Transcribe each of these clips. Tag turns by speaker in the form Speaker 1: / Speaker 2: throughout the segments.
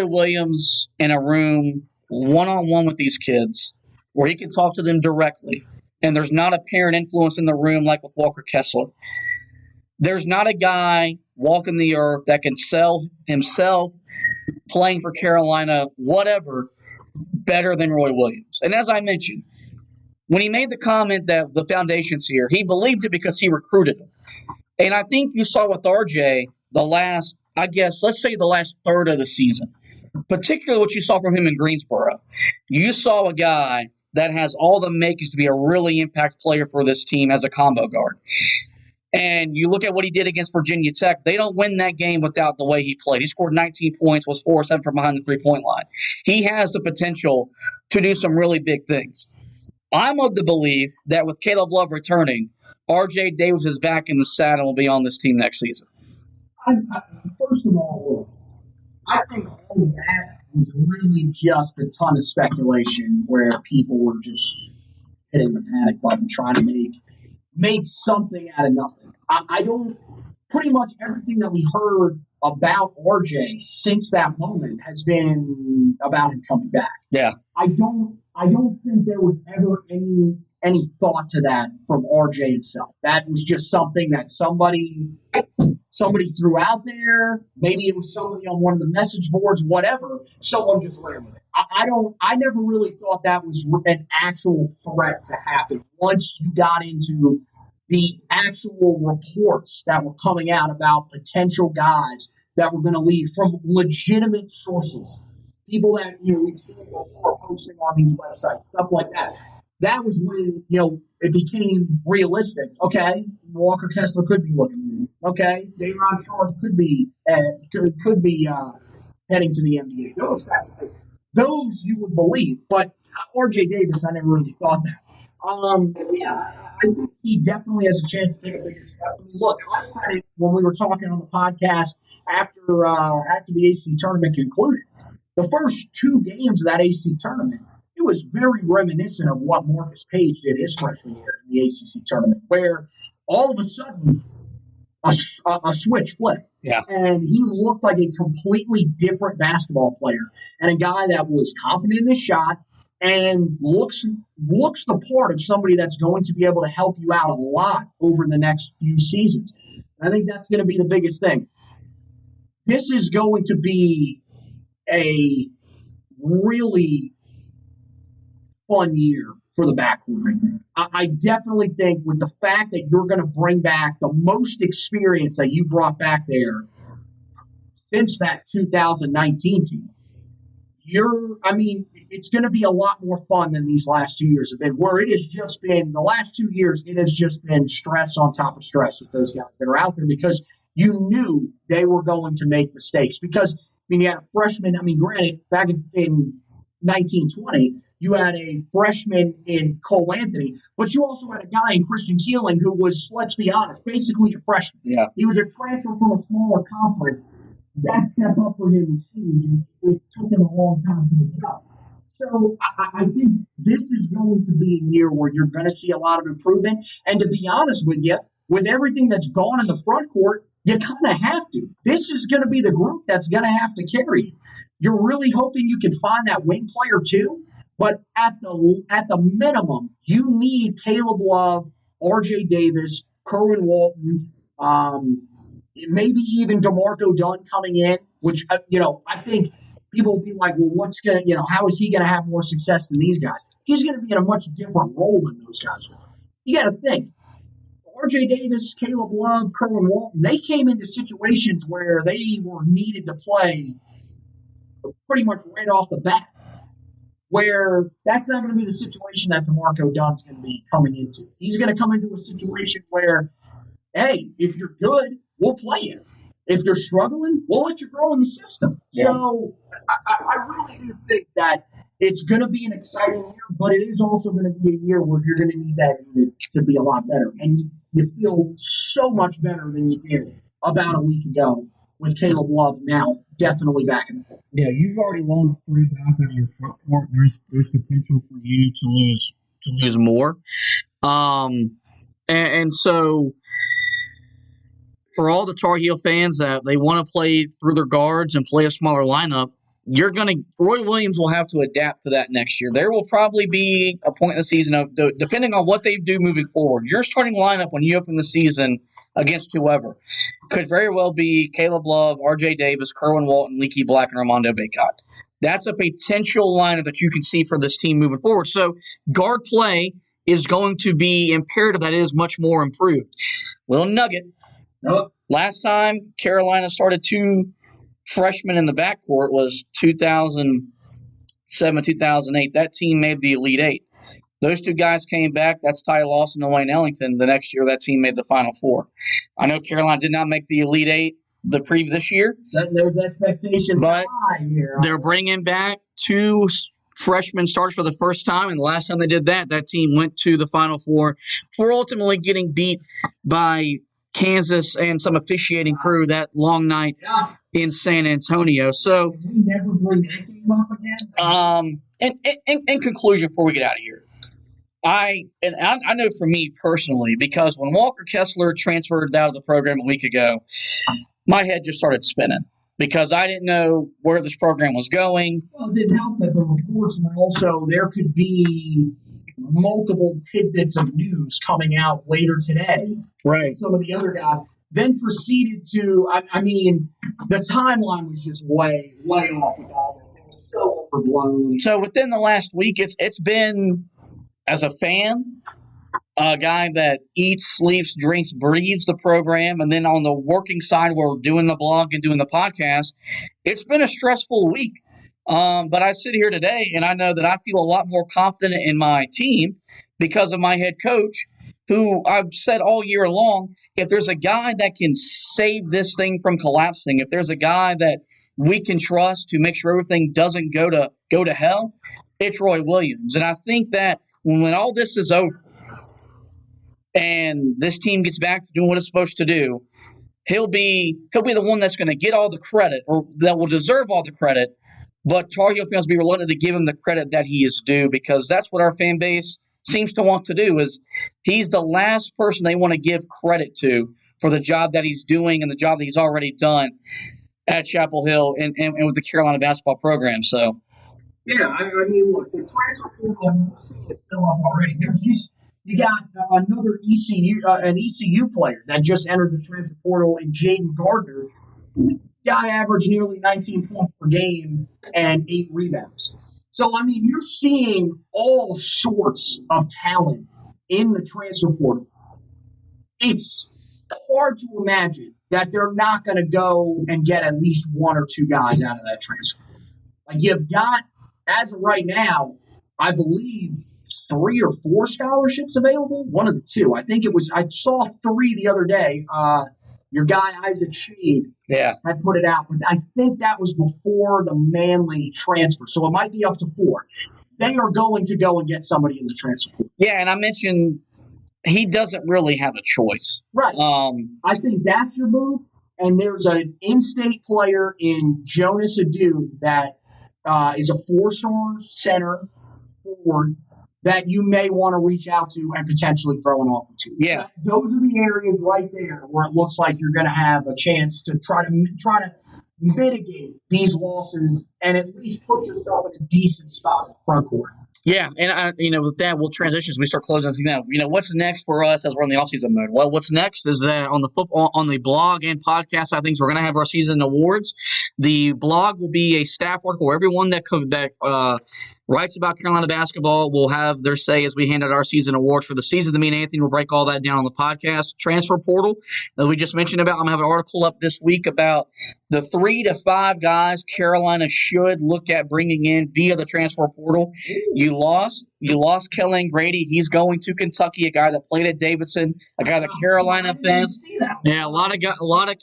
Speaker 1: Williams in a room one-on-one with these kids where he can talk to them directly, and there's not a parent influence in the room like with Walker Kessler. There's not a guy walking the earth that can sell himself, playing for Carolina, whatever, better than Roy Williams. And as I mentioned, when he made the comment that the foundation's here, he believed it because he recruited him. And I think you saw with RJ the last third of the season, particularly what you saw from him in Greensboro. You saw a guy that has all the makings to be a really impact player for this team as a combo guard. And you look at what he did against Virginia Tech. They don't win that game without the way he played. He scored 19 points, was 4-7 from behind the three-point line. He has the potential to do some really big things. I'm of the belief that with Caleb Love returning, R.J. Davis is back in the saddle and will be on this team next season.
Speaker 2: First of all, I think all of that was really just a ton of speculation where people were just hitting the panic button trying to make something out of nothing. I don't – pretty much everything that we heard about RJ since that moment has been about him coming back.
Speaker 1: Yeah.
Speaker 2: I don't think there was ever any thought to that from RJ himself. That was just something that somebody threw out there. Maybe it was somebody on one of the message boards, whatever. Someone just ran with it. I never really thought that was an actual threat to happen once you got into the actual reports that were coming out about potential guys that were going to leave from legitimate sources. People that, we've seen before posting on these websites, stuff like that. That was when, it became realistic. Okay, Walker Kessler could be looking. Okay, Day'Ron Sharpe could be heading to the NBA. Those types of things. Those you would believe, but R.J. Davis, I never really thought that. I think he definitely has a chance to take a bigger step. I mean, look, I said it when we were talking on the podcast after the AC tournament concluded. The first two games of that AC tournament, it was very reminiscent of what Marcus Page did his freshman year in the ACC tournament, where all of a sudden a switch flipped.
Speaker 1: Yeah.
Speaker 2: And he looked like a completely different basketball player and a guy that was confident in his shot and looks the part of somebody that's going to be able to help you out a lot over the next few seasons. And I think that's going to be the biggest thing. This is going to be a really fun year for the backcourt. I definitely think with the fact that you're going to bring back the most experience that you brought back there since that 2019 team, it's going to be a lot more fun than these last 2 years have been, where it has just been, the last 2 years, it has just been stress on top of stress with those guys that are out there because you knew they were going to make mistakes. Because, you had a freshman, granted, back in 1920, you had a freshman in Cole Anthony, but you also had a guy in Christian Keeling who was, let's be honest, basically a freshman.
Speaker 1: Yeah.
Speaker 2: He was a transfer from a smaller conference. That step up for him was huge. It took him a long time to adjust. So I think this is going to be a year where you're going to see a lot of improvement. And to be honest with you, with everything that's gone in the front court, you kind of have to. This is going to be the group that's going to have to carry you. You're really hoping you can find that wing player too, but at the minimum, you need Caleb Love, R.J. Davis, Kerwin Walton, maybe even DeMarco Dunn coming in, which I think people will be like, well, how is he going to have more success than these guys? He's going to be in a much different role than those guys are. You got to think. R.J. Davis, Caleb Love, Kerwin Walton, they came into situations where they were needed to play pretty much right off the bat, where that's not going to be the situation that DeMarco Dunn's going to be coming into. He's going to come into a situation where, hey, if you're good, we'll play you. If you're struggling, we'll let you grow in the system. Yeah. So I really do think that it's going to be an exciting year, but it is also going to be a year where you're going to need that unit to be a lot better. And you feel so much better than you did about a week ago with Caleb Love now definitely back in the fold.
Speaker 3: Yeah, you've already lost 3 guys out of your front court. There's potential for you to lose
Speaker 1: more. And so for all the Tar Heel fans that they want to play through their guards and play a smaller lineup, Roy Williams will have to adapt to that next year. There will probably be a point in the season of, depending on what they do moving forward, your starting lineup when you open the season against whoever could very well be Caleb Love, R.J. Davis, Kerwin Walton, Leaky Black, and Armando Bacot. That's a potential lineup that you can see for this team moving forward. So guard play is going to be imperative. That is much more improved. Little nugget. Last time Carolina started 2 freshmen in the backcourt was 2007, 2008. That team made the Elite Eight. Those 2 guys came back. That's Ty Lawson and Wayne Ellington. The next year, that team made the Final Four. I know Carolina did not make the Elite Eight this year.
Speaker 2: Setting those expectations high here.
Speaker 1: They're bringing back 2 freshman starters for the first time, and the last time they did that, that team went to the Final Four before ultimately getting beat by Kansas and some officiating crew that long night in San Antonio. So,
Speaker 2: can we never bring that game up again?
Speaker 1: In conclusion, before we get out of here, I know for me personally, because when Walker Kessler transferred out of the program a week ago, my head just started spinning because I didn't know where this program was going.
Speaker 2: Well, it didn't help that the reports were also there could be multiple tidbits of news coming out later today.
Speaker 1: Right.
Speaker 2: Some of the other guys then proceeded to, I mean, the timeline was just way off with all this. It was so overblown.
Speaker 1: So within the last week, it's been, as a fan, a guy that eats, sleeps, drinks, breathes the program, and then on the working side where we're doing the blog and doing the podcast, it's been a stressful week. But I sit here today, and I know that I feel a lot more confident in my team because of my head coach, who I've said all year long, if there's a guy that can save this thing from collapsing, if there's a guy that we can trust to make sure everything doesn't go to hell, it's Roy Williams. And I think that when all this is over and this team gets back to doing what it's supposed to do, he'll be the one that's going to get all the credit, or that will deserve all the credit. But Tar Heel fans will be reluctant to give him the credit that he is due, because that's what our fan base seems to want to do. Is he's the last person they want to give credit to for the job that he's doing and the job that he's already done at Chapel Hill and with the Carolina basketball program. So,
Speaker 2: yeah, I mean, look, the transfer portal, we've seen it fill up already. You got another an ECU player that just entered the transfer portal in Jaden Gardner. Guy averaged nearly 19 points per game and 8 rebounds. So, I mean, you're seeing all sorts of talent in the transfer portal. It's hard to imagine that they're not going to go and get at least 1 or 2 guys out of that transfer. Like, you've got, as of right now, I believe 3 or 4 scholarships available. One of the 2. I saw 3 the other day. Your guy, Isaac Shade, had put it out. But I think that was before the Manley transfer. So it might be up to 4. They are going to go and get somebody in the transfer portal.
Speaker 1: Yeah, and I mentioned he doesn't really have a choice.
Speaker 2: Right. I think that's your move. And there's an in-state player in Jonas Adu that is a 4-star center forward that you may want to reach out to and potentially throw an offer to.
Speaker 1: Yeah.
Speaker 2: Those are the areas right there where it looks like you're going to have a chance to try to mitigate these losses and at least put yourself in a decent spot in the front court.
Speaker 1: Yeah, and with that, we'll transition as we start closing this out. What's next for us as we're in the offseason mode? Well, what's next is that on the blog and podcast side of things, we're going to have our season awards. The blog will be a staff article where everyone that writes about Carolina basketball will have their say as we hand out our season awards for the season. Me and Anthony will break all that down on the podcast. Transfer portal that we just mentioned about. I'm going to have an article up this week about the 3 to 5 guys Carolina should look at bringing in via the transfer portal. You lost Kellen Grady. He's going to Kentucky, a guy that played at Davidson, a guy that Carolina fans. Yeah, a lot of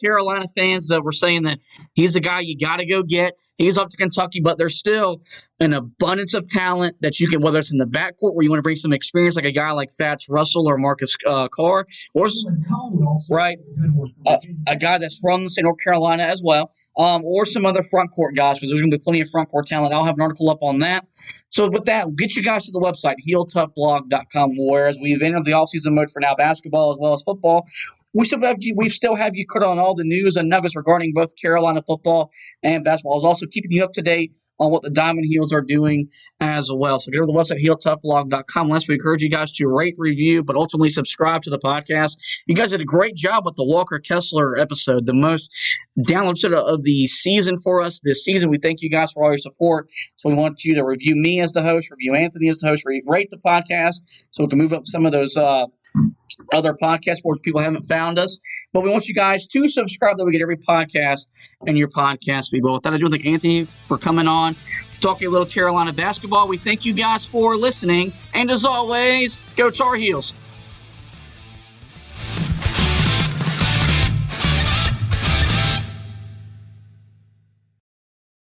Speaker 1: Carolina fans that were saying that he's a guy you got to go get. He's up to Kentucky, but there's still an abundance of talent that you can, whether it's in the backcourt where you want to bring some experience, like a guy like Fats Russell or Marcus Carr, or right, a guy that's from the state of North Carolina as well, or some other front court guys, because there's going to be plenty of front court talent. I'll have an article up on that. So with that, get you guys to the website, heeltoughblog.com, whereas we've entered the offseason mode for now basketball as well as football. we still have you caught on all the news and nuggets regarding both Carolina football and basketball. Also keeping you up to date on what the Diamond Heels are doing as well. So go to the website, HeelToughBlog.com. Last, we encourage you guys to rate, review, but ultimately subscribe to the podcast. You guys did a great job with the Walker Kessler episode, the most downloaded of the season for us this season. We thank you guys for all your support. So we want you to review me as the host, review Anthony as the host, rate the podcast so we can move up some of those other podcast boards people haven't found us. But we want you guys to subscribe that we get every podcast in your podcast feed. But with that, I do thank Anthony for coming on to talk a little Carolina basketball. We thank you guys for listening. And as always, go Tar Heels.